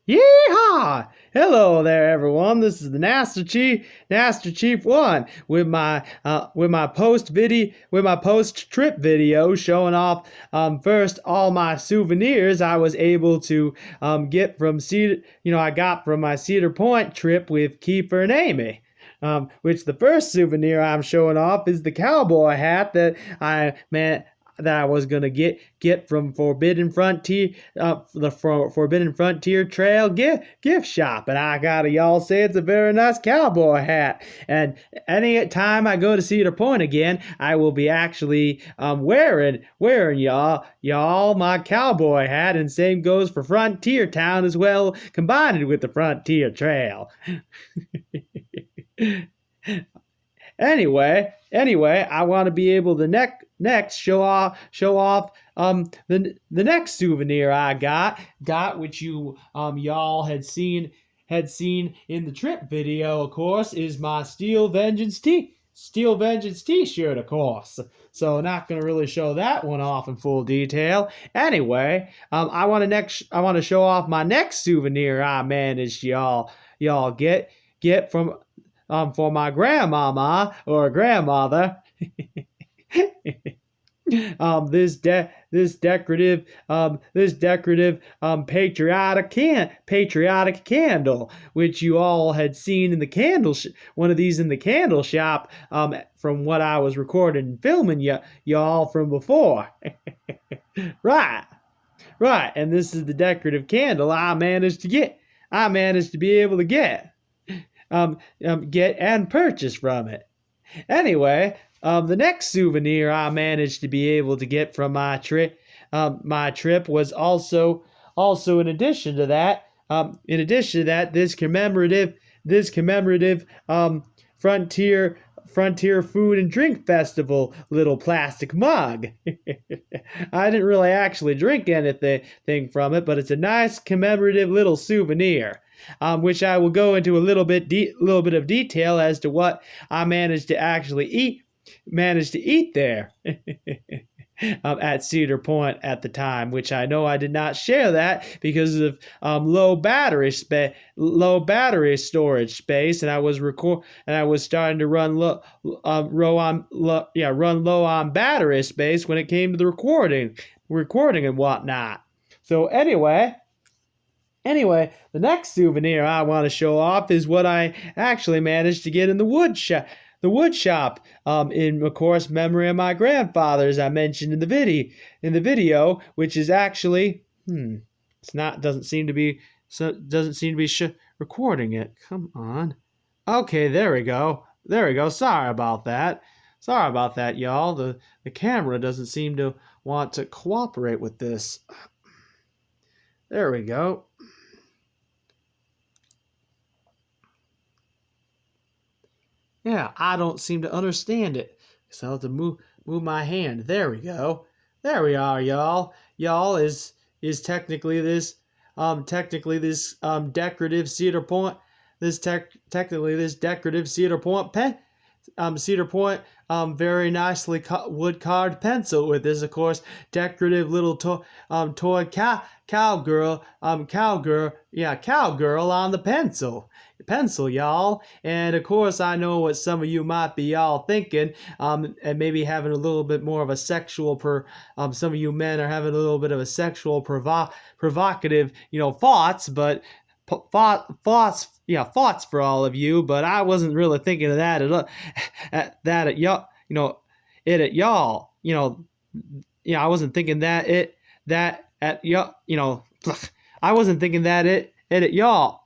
Yeehaw! Hello there, everyone. This is the Master Chief One, with my post trip video showing off first all my souvenirs I was able to get from I got from my Cedar Point trip with Kiefer and Amy. Which the first souvenir I'm showing off is the cowboy hat that I was gonna get from the Forbidden Frontier Trail gift shop, and I gotta y'all say it's a very nice cowboy hat. And any time I go to Cedar Point again, I will be actually wearing y'all my cowboy hat, and same goes for Frontier Town as well, combined with the Frontier Trail. Anyway, I want to be able to next show off the next souvenir I got, which y'all had seen in the trip video, of course, is my Steel Vengeance t-shirt, of course. So not gonna really show that one off in full detail. Anyway, I want to show off my next souvenir I managed y'all get from for my grandmama or grandmother. This decorative patriotic candle, which you all had seen in the one of these in the candle shop, from what I was recording and filming y'all from before. Right. And this is the decorative candle I managed to be able to get and purchase from it. Anyway, the next souvenir I managed to be able to get from my trip was also in addition to that, this commemorative Frontier Food and Drink Festival little plastic mug. I didn't really actually drink anything from it, but it's a nice commemorative little souvenir, which I will go into a little bit of detail as to what I managed to eat there. At Cedar Point at the time, which I know I did not share that because of low battery storage space, and I was starting to run low on battery space when it came to the recording and whatnot. So anyway, the next souvenir I want to show off is what I actually managed to get in the wood shop, in, of course, memory of my grandfather, as I mentioned in the video, which is actually doesn't seem to be recording it. Come on. Okay, there we go. Sorry about that, y'all. The camera doesn't seem to want to cooperate with this. There we go. Yeah, I don't seem to understand it, so I'll have to move my hand. There we go. There we are, y'all. Y'all is technically this decorative Cedar Point pen. Cedar Point very nicely wood carved pencil with this, of course, decorative little toy cowgirl on the pencil, y'all. And of course, I know what some of you might be y'all thinking, and maybe having a little bit more of a sexual some of you men are having a little bit of a sexual provocative thoughts, but thoughts for all of you, but I wasn't really thinking of that at y'all, at y'all, I wasn't thinking that at y'all, I wasn't thinking that at y'all.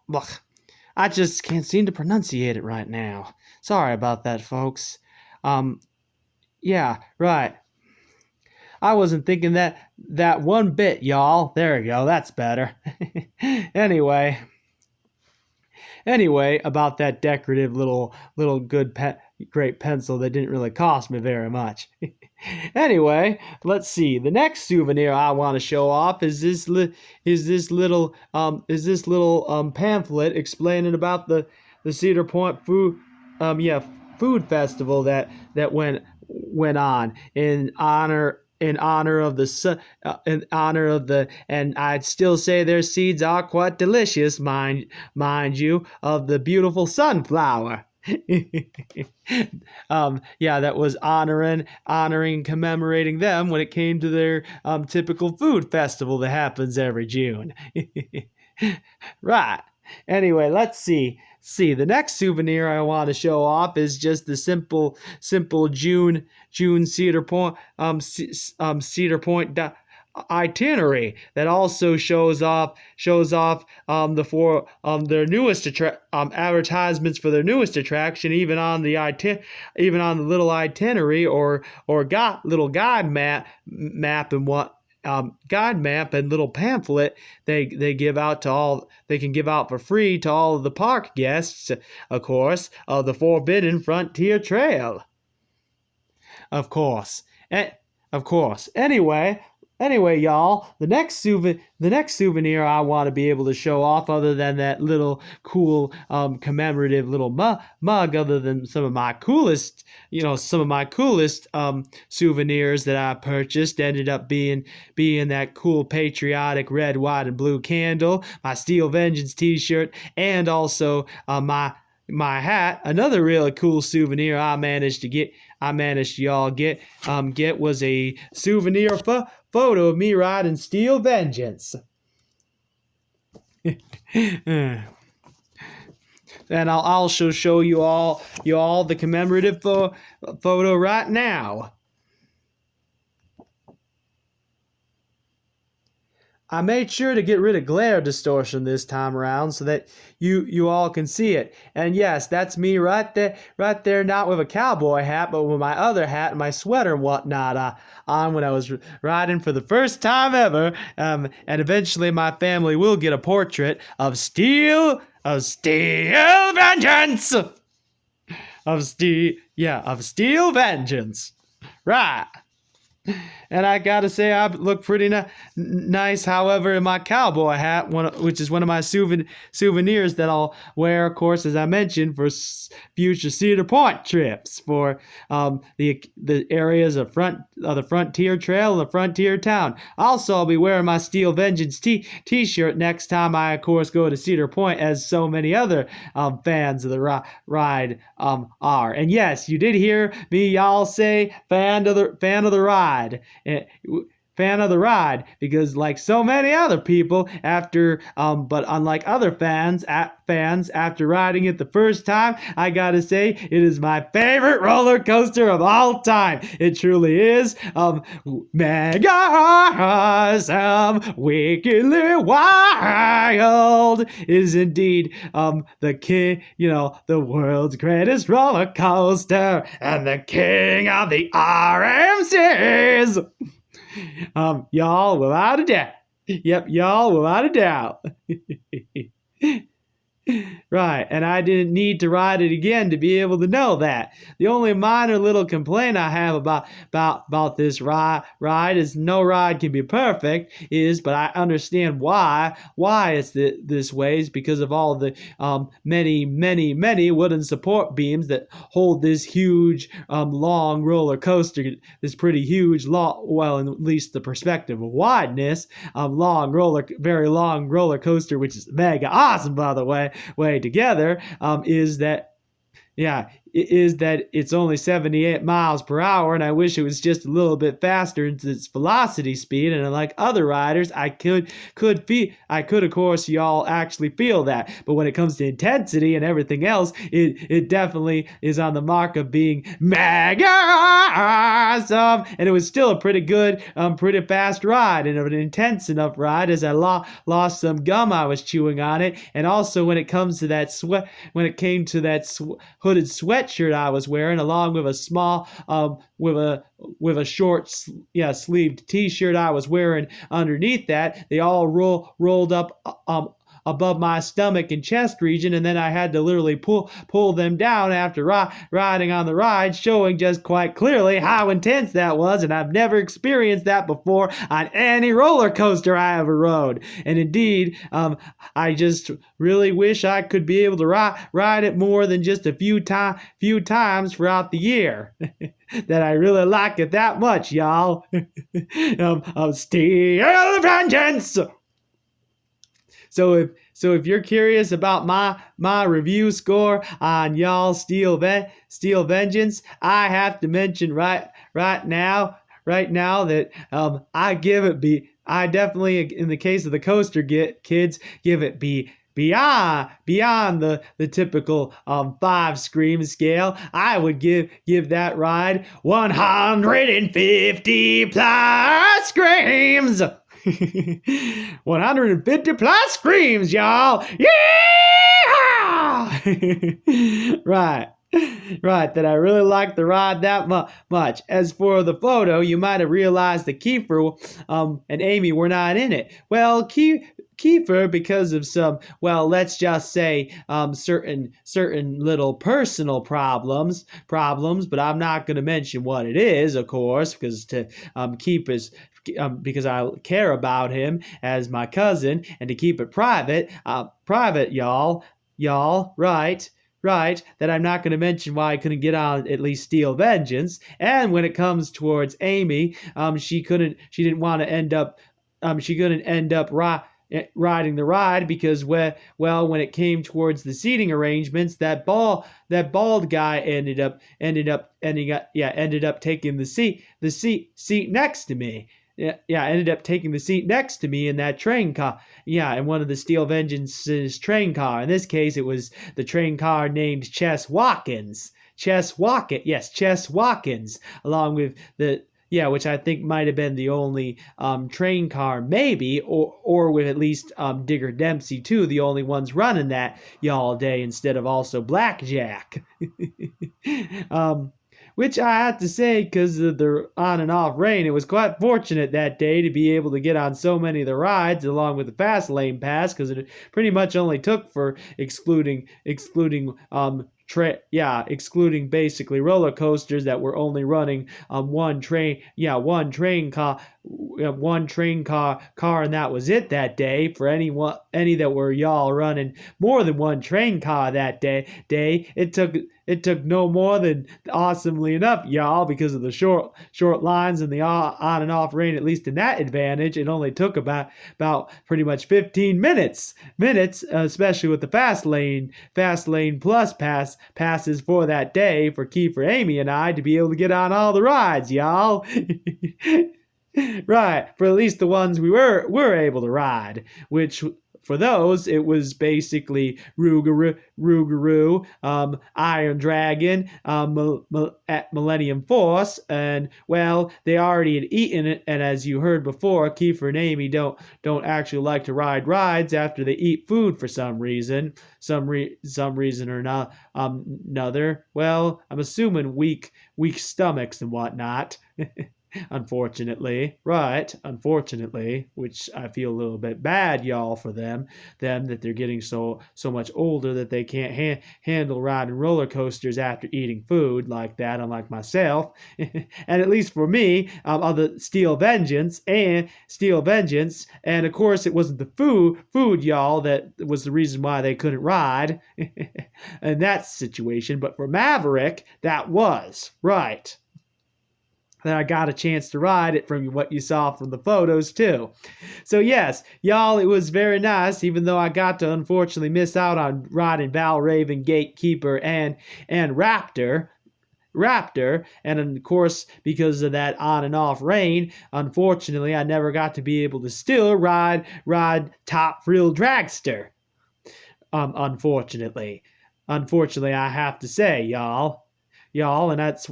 I just can't seem to pronunciate it right now. Sorry about that, folks. Yeah, right. I wasn't thinking that one bit, y'all. There you go. That's better. Anyway, about that decorative little great pencil that didn't really cost me very much. Anyway, let's see. The next souvenir I want to show off is this little pamphlet explaining about the Cedar Point food festival that went on in honor in honor of and I'd still say their seeds are quite delicious, mind you, of the beautiful sunflower. Yeah, that was honoring, commemorating them when it came to their typical food festival that happens every June. Right. Anyway, let's see. The next souvenir I want to show off is just the simple June Cedar Point itinerary that also shows off the four their newest advertisements for their newest attraction, even on the little itinerary or little guide map and what guide map and little pamphlet they can give out for free to all of the park guests, of course, of the Forbidden Frontier Trail. Of course. Of course. Anyway, y'all, the next souvenir I want to be able to show off, other than that little cool commemorative little mug, other than some of my coolest souvenirs that I purchased, ended up being that cool patriotic red, white, and blue candle, my Steel Vengeance t-shirt, and also my hat. Another really cool souvenir I managed to y'all get was a souvenir photo of me riding Steel Vengeance. And I'll also show you all the commemorative photo right now. I made sure to get rid of glare distortion this time around so that you all can see it. And yes, that's me right there, not with a cowboy hat, but with my other hat and my sweater and whatnot on when I was riding for the first time ever. And eventually my family will get a portrait of Steel Vengeance! Of Steel Vengeance. Right. And I gotta say, I look pretty nice, however, in my cowboy hat, which is one of my souvenirs that I'll wear, of course, as I mentioned, for future Cedar Point trips, for the areas of the Frontier Trail and the Frontier Town. Also, I'll be wearing my Steel Vengeance t-shirt next time I, of course, go to Cedar Point, as so many other fans of the ride are. And yes, you did hear me, y'all, say fan of the ride. Fan of the ride, because like so many other people, but unlike other fans after riding it the first time, I gotta say it is my favorite roller coaster of all time. It truly is. Mega awesome, wickedly wild is indeed the world's greatest roller coaster and the king of the RMCs. Y'all, without a doubt. Yep, y'all, without a doubt. Right, and I didn't need to ride it again to be able to know that. The only minor little complaint I have about this ride is no ride can be perfect, but I understand why it's this way is because of all the many wooden support beams that hold this huge long roller coaster, this pretty huge well, in at least the perspective of wideness, very long roller coaster, which is mega awesome, by the way together, is that it's only 78 miles per hour, and I wish it was just a little bit faster into its velocity speed. And unlike other riders, I could of course, y'all actually feel that. But when it comes to intensity and everything else, it definitely is on the mark of being mega awesome. And it was still a pretty good, pretty fast ride, and an intense enough ride as I lost some gum I was chewing on it. And also when it came to that hooded sweatshirt I was wearing, along with a small with a short sleeved t-shirt I was wearing underneath that, they all rolled up above my stomach and chest region, and then I had to literally pull them down after riding on the ride, showing just quite clearly how intense that was, and I've never experienced that before on any roller coaster I ever rode. And indeed, I just really wish I could be able to ride it more than just a few times throughout the year. That I really like it that much, y'all. Steel Vengeance! So if you're curious about my review score on y'all's Steel Vengeance, I have to mention right now that I definitely, in the case of the coaster kids, give it beyond the typical 5 scream scale. I would give that ride 150 plus screams. 150 plus screams, y'all. Yeah! Right, that I really like the ride that much. As for the photo, you might have realized that Kiefer and Amy were not in it. Well, Kiefer, because of some, well, let's just say certain little personal problems, but I'm not going to mention what it is, of course, because to keep his because I care about him as my cousin, and to keep it private, y'all, right, that I'm not going to mention why I couldn't get on at least Steel Vengeance. And when it comes towards Amy, she couldn't end up riding the ride because when it came towards the seating arrangements, that bald guy ended up taking the seat next to me. Ended up taking the seat next to me in that train car. In one of the Steel Vengeance's train car. In this case, it was the train car named Chess Watkins. Chess Watkins, along with which I think might have been the only train car, maybe, or with at least Digger Dempsey too, the only ones running that y'all day instead of also Blackjack. Which I have to say, because of the on and off rain, it was quite fortunate that day to be able to get on so many of the rides along with the fast lane pass, because it pretty much only took for excluding basically roller coasters that were only running one train car, and that was it that day. For any that were y'all running more than one train car that day, it took no more than, awesomely enough, y'all, because of the short lines and the on and off rain, at least in that advantage, it only took about pretty much 15 minutes, especially with the fast lane plus passes for that day for Kiefer, Amy, and I to be able to get on all the rides, y'all. Right, for at least the ones we were able to ride, which for those, it was basically Rougarou, Iron Dragon, Millennium Force, and, well, they already had eaten it, and as you heard before, Kiefer and Amy don't actually like to ride rides after they eat food for some reason. Some reason or not, another. Well, I'm assuming weak stomachs and whatnot. Unfortunately, which I feel a little bit bad, y'all, for them that they're getting so much older that they can't handle riding roller coasters after eating food like that, unlike myself. And at least for me, on the Steel Vengeance, and of course it wasn't the food, y'all, that was the reason why they couldn't ride in that situation, but for Maverick, that was right. That I got a chance to ride it from what you saw from the photos too. So yes, y'all, it was very nice, even though I got to unfortunately miss out on riding Valraven, Gatekeeper, and Raptor. And of course, because of that on and off rain, unfortunately, I never got to be able to still ride Top Thrill Dragster. Unfortunately, I have to say, y'all, and that's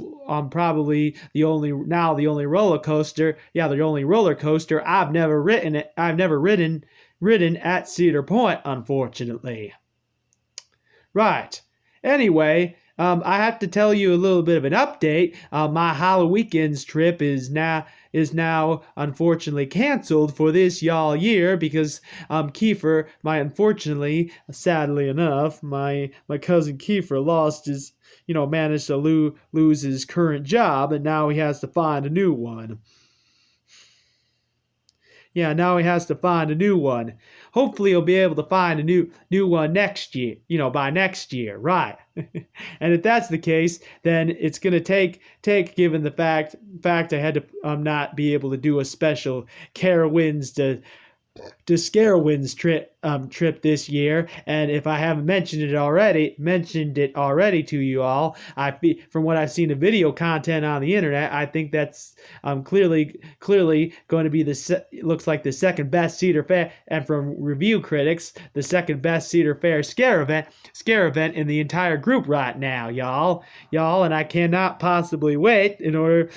probably the only roller coaster. Yeah, the only roller coaster I've never ridden at Cedar Point, unfortunately. Right. Anyway, I have to tell you a little bit of an update. My Halloween's trip is now unfortunately canceled for this y'all year because Kiefer, sadly enough, my cousin Kiefer lost his, managed to lose his current job, and now he has to find a new one. Yeah, now he has to find a new one. Hopefully he'll be able to find a new one next year, by next year, right? And if that's the case, then it's gonna take given the fact I had to not be able to do a special Carowinds to Scarowinds trip this year, and if I haven't mentioned it already to you all, from what I've seen of video content on the internet, I think that's clearly going to be looks like the second best Cedar Fair, and from review critics, the second best Cedar Fair scare event in the entire group right now, y'all, and I cannot possibly wait in order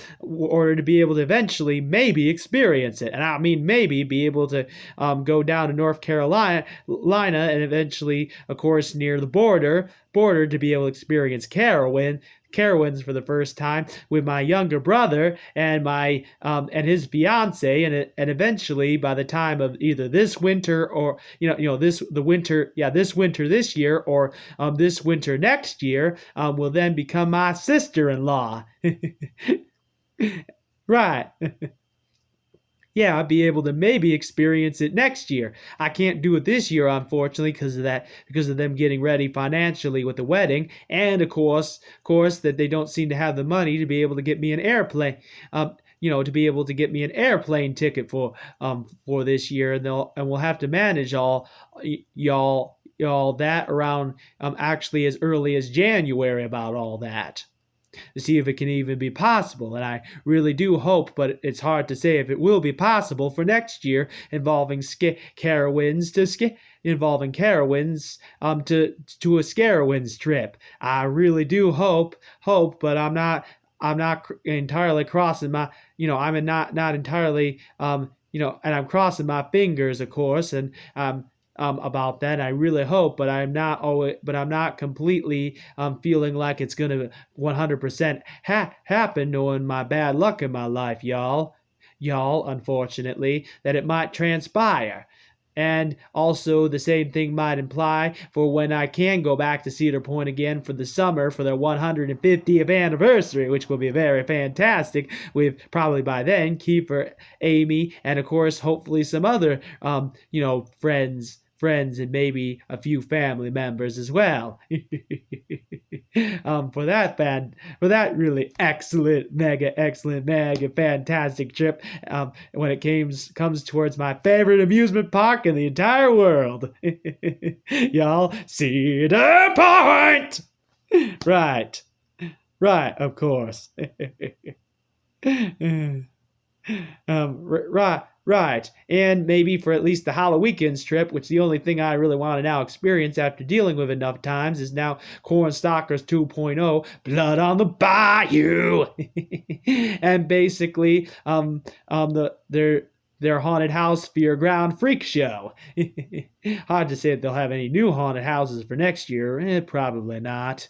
to be able to eventually maybe experience it, and I mean maybe be able to go down to North Carolina and eventually, of course, near the border to be able to experience Carowinds for the first time with my younger brother and and his fiance, and eventually by the time of either this winter or this winter this year, or this winter next year, will then become my sister-in-law. Right. Yeah, I'll be able to maybe experience it next year. I can't do it this year, unfortunately, because of them getting ready financially with the wedding, and of course, that they don't seem to have the money to be able to get me an airplane, to be able to get me an airplane ticket for this year, and we'll have to manage y'all that around actually as early as January about all that, to see if it can even be possible. And I really do hope, but it's hard to say if it will be possible for next year involving Carowinds to a Scarowinds trip. I really do hope, but I'm not entirely crossing my, I'm not entirely, and I'm crossing my fingers, of course, and about that. I really hope, but I'm not completely feeling like it's gonna 100% happen, knowing my bad luck in my life, y'all. Unfortunately, that it might transpire. And also, the same thing might imply for when I can go back to Cedar Point again for the summer for their 150th anniversary, which will be very fantastic. With probably by then Kiefer, Amy, and of course, hopefully some other, friends, and maybe a few family members as well. For that really excellent, mega fantastic trip, when it comes towards my favorite amusement park in the entire world. Y'all, Cedar Point! Right. Of course. Right. And maybe for at least the Halloween's trip, which the only thing I really want to now experience after dealing with enough times is now Cornstalkers 2.0, Blood on the Bayou. And basically, their haunted house Fearground Freak Show. Hard to say if they'll have any new haunted houses for next year. Probably not.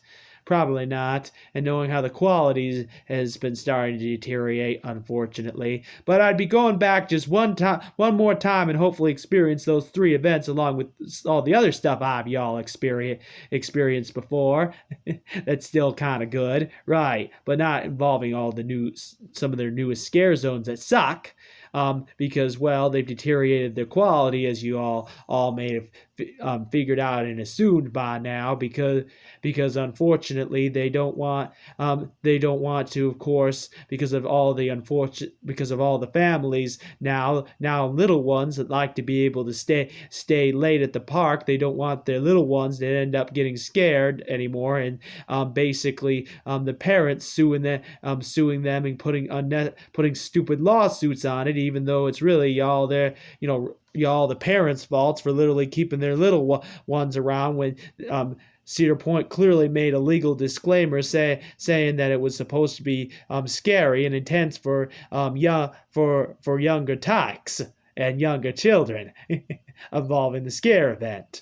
And knowing how the quality has been starting to deteriorate, unfortunately. But I'd be going back just one more time, and hopefully experience those three events along with all the other stuff I've y'all experienced before. That's still kind of good, right? But not involving some of their newest scare zones that suck. Because, well, they've deteriorated their quality, as you all may have figured out and assumed by now, because unfortunately they don't want to, of course, because of all the families now little ones that like to be able to stay late at the park. They don't want their little ones to end up getting scared anymore, and basically the parents suing them and putting stupid lawsuits on it, even though it's really y'all the parents' faults for literally keeping their little ones around, when Cedar Point clearly made a legal disclaimer saying that it was supposed to be scary and intense for younger tykes and younger children involving the scare event.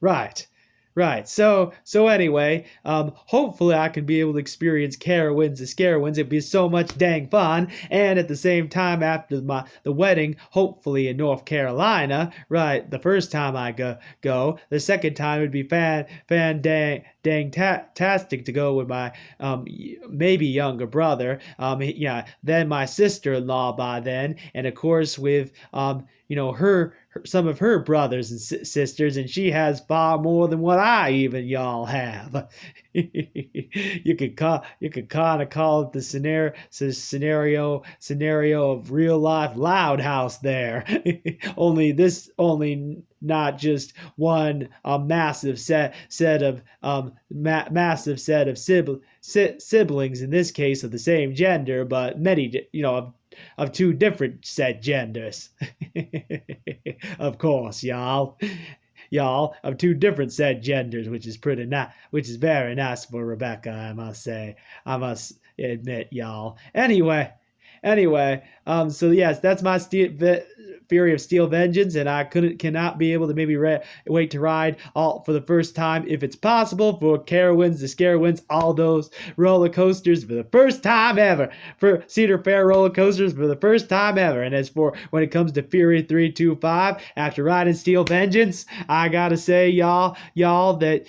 Right. Right. So anyway, hopefully I can be able to experience Carowinds and Scarowinds. It'd be so much dang fun. And at the same time, after the wedding, hopefully in North Carolina, right? The first time I go. The second time it'd be tastic to go with my maybe younger brother. Yeah. Then my sister-in-law by then, and of course with some of her brothers and sisters, and she has far more than what I even y'all have. You could kind of call it the scenario of real life Loud House there. only not just one massive set of massive set of siblings, in this case of the same gender, but many of two different set genders. Of course, y'all of two different set genders, which is which is very nice for Rebecca, I must say. I must admit, y'all. Anyway, so yes, that's my Fury of Steel Vengeance, and I cannot be able to maybe wait to ride all for the first time, if it's possible, for Carowinds, the Scarowinds, all those roller coasters for the first time ever, for Cedar Fair roller coasters for the first time ever. And as for when it comes to Fury 325, after riding Steel Vengeance, I gotta say, y'all that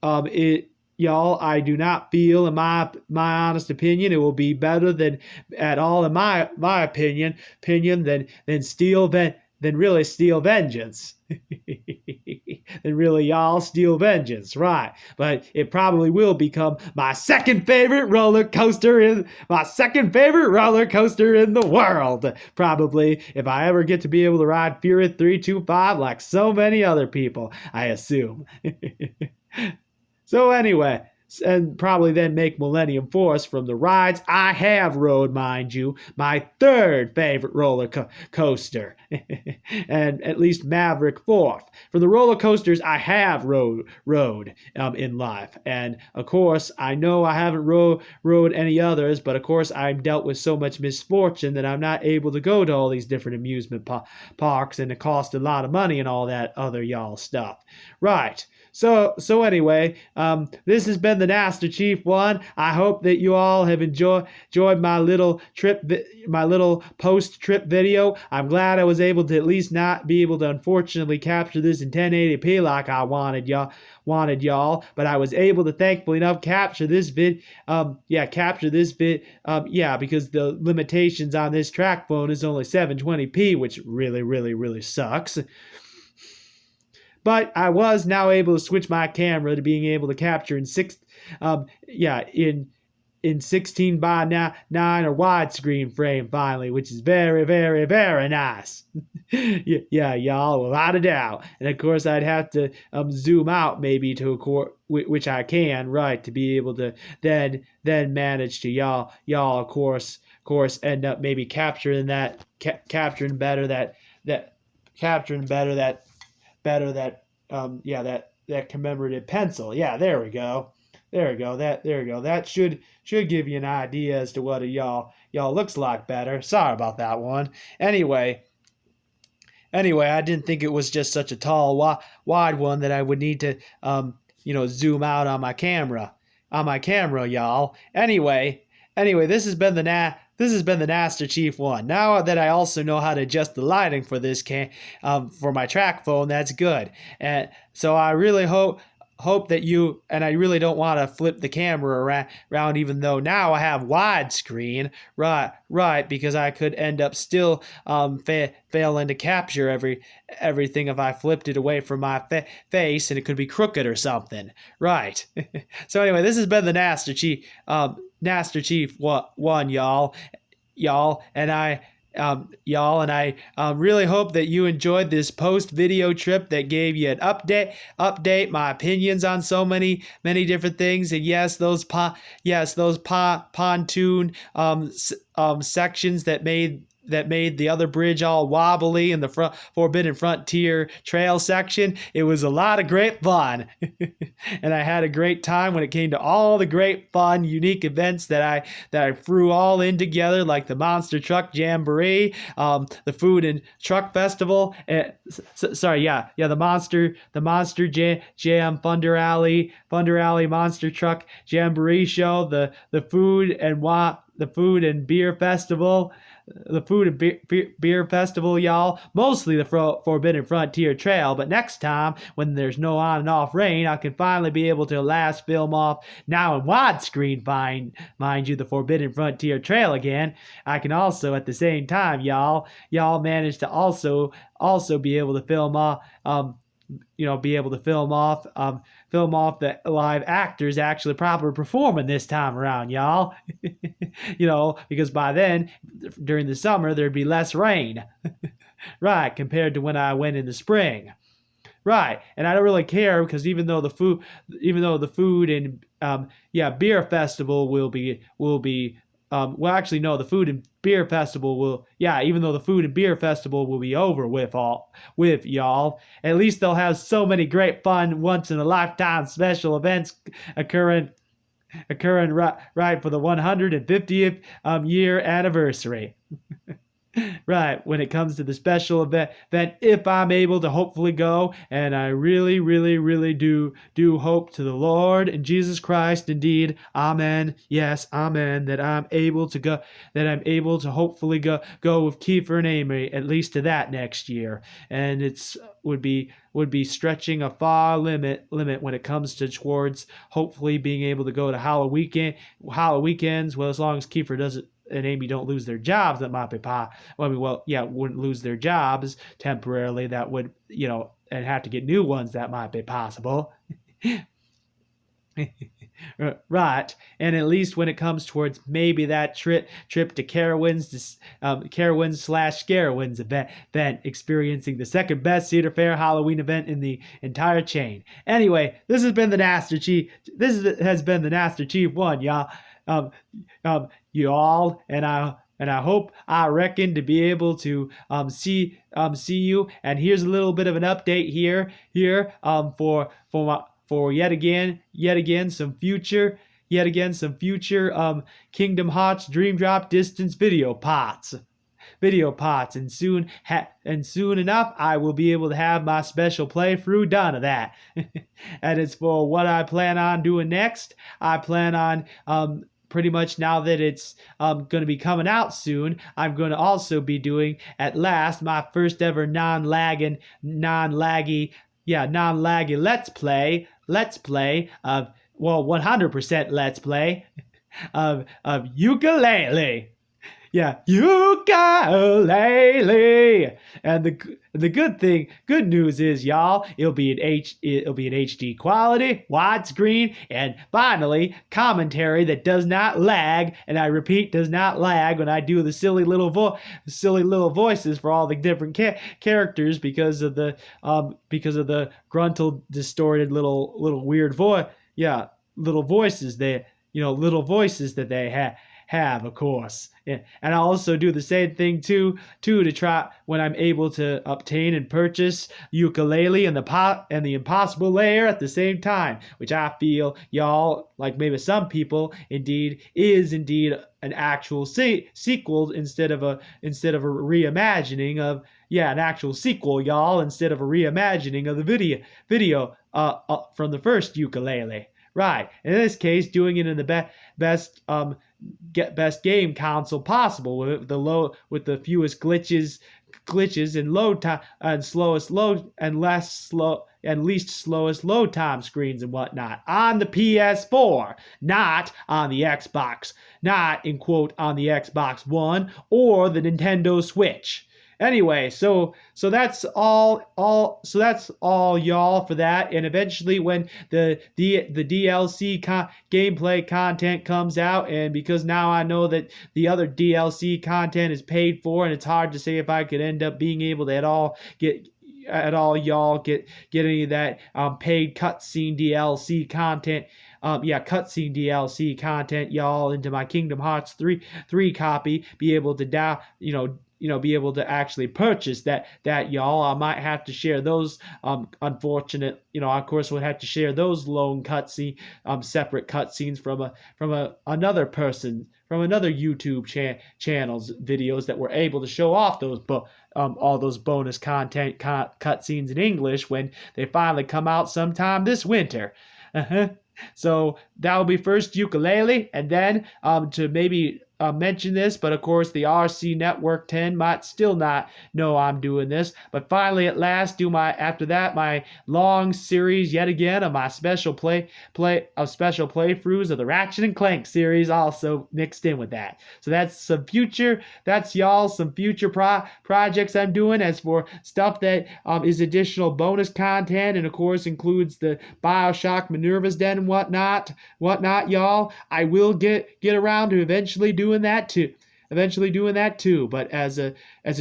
it. Y'all, I do not feel, in my honest opinion, it will be better than at all, in my opinion than really Steel Vengeance. Than really y'all Steel Vengeance, right? But it probably will become my second favorite roller coaster in the world. Probably, if I ever get to be able to ride Fury 325 like so many other people, I assume. So anyway, and probably then make Millennium Force from the rides I have rode, mind you, my third favorite roller coaster, and at least Maverick fourth. For the roller coasters I have rode in life, and of course I know I haven't rode any others, but of course I'm dealt with so much misfortune that I'm not able to go to all these different amusement parks, and it costs a lot of money and all that other y'all stuff. Right. So anyway, this has been the Master Chief 1. I hope that you all have enjoyed my little post-trip video. I'm glad I was able to at least not be able to unfortunately capture this in 1080p like I wanted y'all, but I was able to thankfully enough capture this because the limitations on this track phone is only 720p, which really sucks. But I was now able to switch my camera to being able to capture in 16 by 9 or widescreen frame finally, which is very nice. Yeah, y'all, without a doubt. And of course, I'd have to zoom out maybe to which I can, right, to be able to then manage to y'all of course end up maybe capturing better that commemorative pencil. Yeah, there we go. That should give you an idea as to what y'all looks like better. Sorry about that one. Anyway, I didn't think it was just such a tall, wide one that I would need to zoom out on my camera, y'all. Anyway, this has been the Master Chief 1. Now that I also know how to adjust the lighting for this for my track phone, that's good. And so I really hope that and I really don't want to flip the camera around, even though now I have widescreen, right, because I could end up still failing to capture everything if I flipped it away from my face, and it could be crooked or something, right. So anyway, this has been the Master Chief 1, y'all, and I really hope that you enjoyed this post video trip that gave you an update my opinions on so many different things. And yes, those pontoon sections that made the other bridge all wobbly in the Forbidden Frontier trail section. It was a lot of great fun. And I had a great time when it came to all the great fun, unique events that I threw all in together, like the Monster Truck Jamboree, the Food and Truck Festival. The Monster Jam Thunder Alley Monster Truck Jamboree Show, the Food and Beer Festival, beer festival, y'all. Mostly the Forbidden Frontier Trail, but next time, when there's no on and off rain, I can finally be able to last film off, now in widescreen, mind you, the Forbidden Frontier Trail again. I can also, at the same time, y'all manage to also be able to film off, film off the live actors actually proper performing this time around, y'all. Because by then, during the summer, there'd be less rain. Right, compared to when I went in the spring. Right, and I don't really care, because even though the food and beer festival will be actually, no, the food and beer festival will, even though the food and beer festival will be over with y'all, at least they'll have so many great fun once in a lifetime special events occurring right for the 150th year anniversary. Right, when it comes to the special event, if I'm able to hopefully go, and I really, really, really do hope to the Lord and Jesus Christ, indeed, amen, yes, amen, that I'm able to hopefully go with Kiefer and Amy, at least to that next year. And it's would be stretching a far limit when it comes to hopefully being able to go to Halloween weekends. Well, as long as Kiefer doesn't and Amy don't lose their jobs, that might be wouldn't lose their jobs temporarily. That would, and have to get new ones. That might be possible. Right, and at least when it comes towards maybe that trip to Carowinds, Carowinds/Scarowinds event, experiencing the second best Cedar Fair Halloween event in the entire chain. Anyway, this has been the Naster Chief. Has been the Naster Chief 1, y'all. You all, and I reckon to be able to see you. And here's a little bit of an update here for yet again some future Kingdom Hearts Dream Drop Distance video pots, and soon enough I will be able to have my special playthrough done of that. And as for what I plan on doing next, I plan on pretty much, now that it's going to be coming out soon, I'm going to also be doing, at last, my first ever non-laggy let's play of 100% let's play of Yooka-Laylee. Yeah, Yooka-Laylee. And the good news is, y'all, it'll be in HD quality, widescreen, and finally commentary that does not lag. And I repeat, does not lag when I do the silly little voices for all the different characters because of the gruntled, distorted little weird little voices that they have, of course. And I also do the same thing too to try when I'm able to obtain and purchase Yooka-Laylee and the Impossible Lair at the same time, which I feel, y'all, like maybe some people, is an actual sequel instead of a reimagining of an actual sequel, y'all, instead of a reimagining of the video from the first Yooka-Laylee. Right. In this case, doing it in the best game console possible with the fewest glitches and load time and least slowest load time screens and whatnot on the PS4, not on the Xbox, not in quote on the Xbox One or the Nintendo Switch. Anyway, so that's all y'all for that. And eventually when the DLC gameplay content comes out, and because now I know that the other DLC content is paid for, and it's hard to say if I could end up being able to get any of that paid cutscene DLC content. Cutscene DLC content, y'all, into my Kingdom Hearts 3 copy, be able to be able to actually purchase that y'all. I might have to share those unfortunate, of course would have to share those lone cutscene separate cutscenes from another person, from another YouTube channel's videos that were able to show off those all those bonus content cutscenes in English when they finally come out sometime this winter. Uh-huh. So that will be first ukulele, and then to maybe mention this, but of course the RC Network 10 might still not know I'm doing this. But finally, at last, after that my long series yet again of my special playthroughs of the Ratchet and Clank series, also mixed in with that. So that's some future projects I'm doing. As for stuff that is additional bonus content, and of course includes the BioShock Minerva's Den and whatnot, y'all, I will get around to eventually doing that too. But as a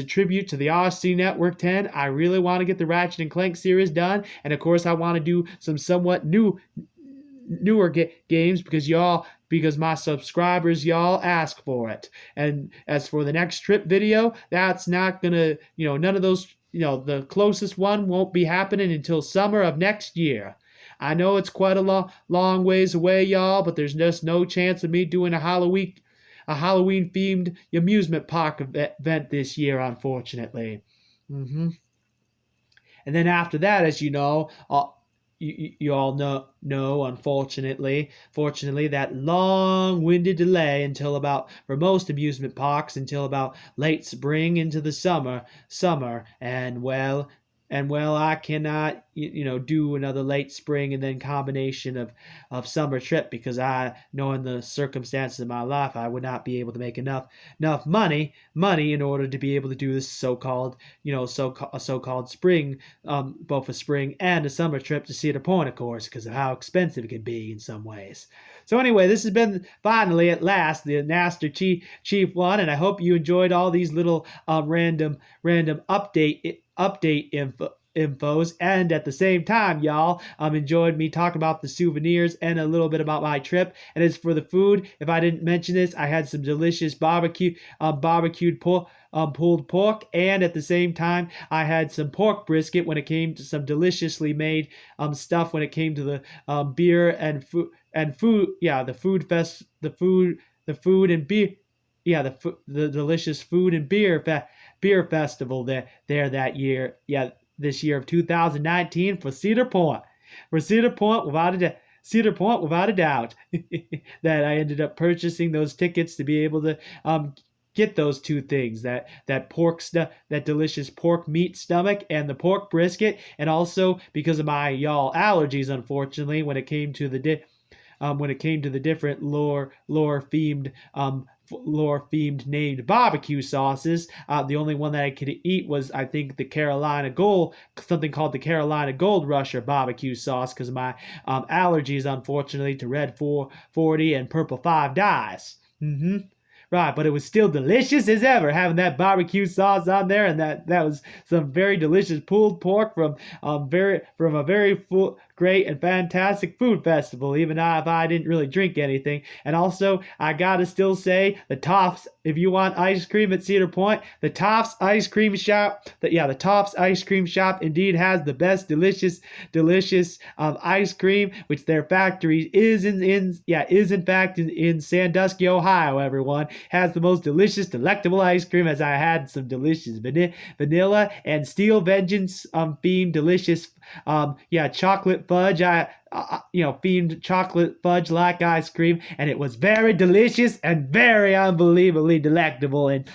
tribute to the RC Network 10, I really want to get the Ratchet and Clank series done, and of course I want to do some somewhat newer games because my subscribers, y'all, ask for it. And as for the next trip video, that's not gonna, none of those, the closest one won't be happening until summer of next year. I know it's quite a long ways away, y'all, but there's just no chance of me doing a Halloween themed amusement park event this year, unfortunately. And then after that, as you know, you all know, unfortunately, that long-winded delay until about, for most amusement parks, until about late spring into the summer, and I cannot, do another late spring and then combination of summer trip, because knowing the circumstances of my life, I would not be able to make enough money in order to be able to do this so-called spring, both a spring and a summer trip to Cedar Point, of course, because of how expensive it can be in some ways. So anyway, this has been finally at last the Master Chief 1, and I hope you enjoyed all these little random update infos, and at the same time, y'all, enjoyed me talking about the souvenirs and a little bit about my trip. And as for the food, if I didn't mention this, I had some delicious barbecued pulled pork, and at the same time I had some pork brisket when it came to some deliciously made stuff when it came to the beer and food the delicious food and beer festival there that year. This year of 2019 for Cedar Point. Without a doubt. That I ended up purchasing those tickets to be able to get those two things, that delicious pork meat stomach and the pork brisket, and also because of my allergies, unfortunately, when it came to the different lore themed named barbecue sauces. The only one that I could eat was, I think, something called the Carolina Gold Rusher barbecue sauce, because of my allergies, unfortunately, to red 440 and purple 5 dyes. Right, but it was still delicious as ever, having that barbecue sauce on there, and that was some very delicious pulled pork from a very great and fantastic food festival, even if I didn't really drink anything. And also, I gotta still say, the Tops, if you want ice cream at Cedar Point, the Tops Ice Cream Shop, the Tops Ice Cream Shop indeed has the best delicious ice cream, which their factory is in fact in Sandusky, Ohio. Everyone has the most delicious, delectable ice cream, as I had some delicious vanilla and Steel Vengeance themed delicious chocolate fudge. Themed chocolate fudge like ice cream, and it was very delicious and very unbelievably delectable and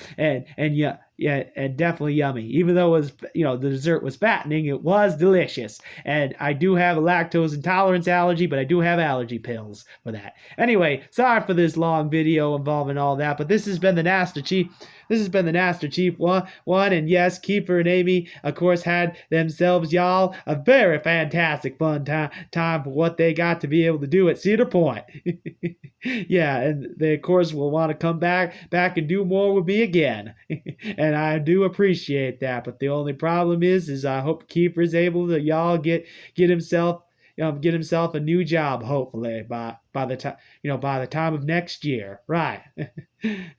definitely yummy. Even though it was, the dessert was fattening, it was delicious. And I do have a lactose intolerance allergy, but I do have allergy pills for that. Anyway, sorry for this long video involving all that, but this has been the Naster Chief. This has been the Naster Chief one, and yes, Kiefer and Amy, of course, had themselves, y'all, a very fantastic fun time for what they got to be able to do at Cedar Point. Yeah, and they, of course, will want to come back and do more with me again. And I do appreciate that, but the only problem is I hope Kiefer's able to, y'all, get himself get himself a new job, hopefully by the time by the time of next year. Right.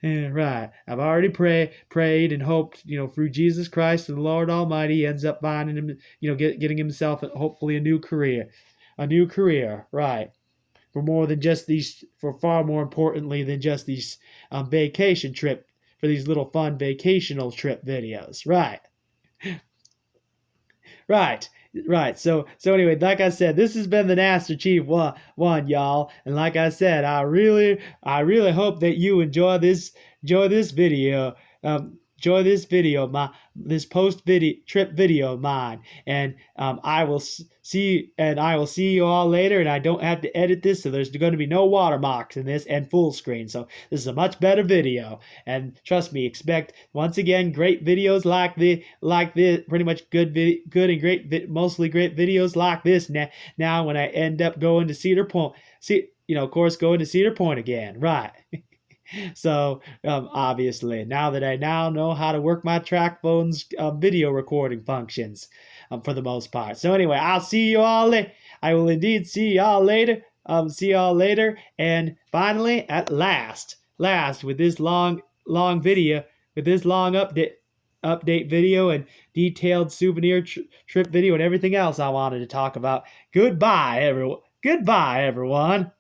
Right. I've already prayed and hoped, through Jesus Christ and the Lord Almighty, he ends up finding him, getting himself hopefully a new career. A new career, right. For far more importantly than just these vacation trip, for these little fun vacational trip videos. Right. Right. Right. So anyway, like I said, this has been the Master Chief one, y'all. And like I said, I really hope that you enjoy this video. Enjoy this video, this post video trip video of mine. And I will see you all later. And I don't have to edit this, so there's going to be no watermarks in this and full screen. So this is a much better video. And trust me, expect once again great videos like this, pretty much good and great, mostly great videos like this. Now when I end up going to Cedar Point, of course, going to Cedar Point again, right? So obviously, now that I now know how to work my track phone's video recording functions, for the most part. So anyway, I'll see you all later. I will indeed see y'all later. See y'all later. And finally, at last, with this long video, with this long update video and detailed souvenir trip video and everything else I wanted to talk about. Goodbye, everyone.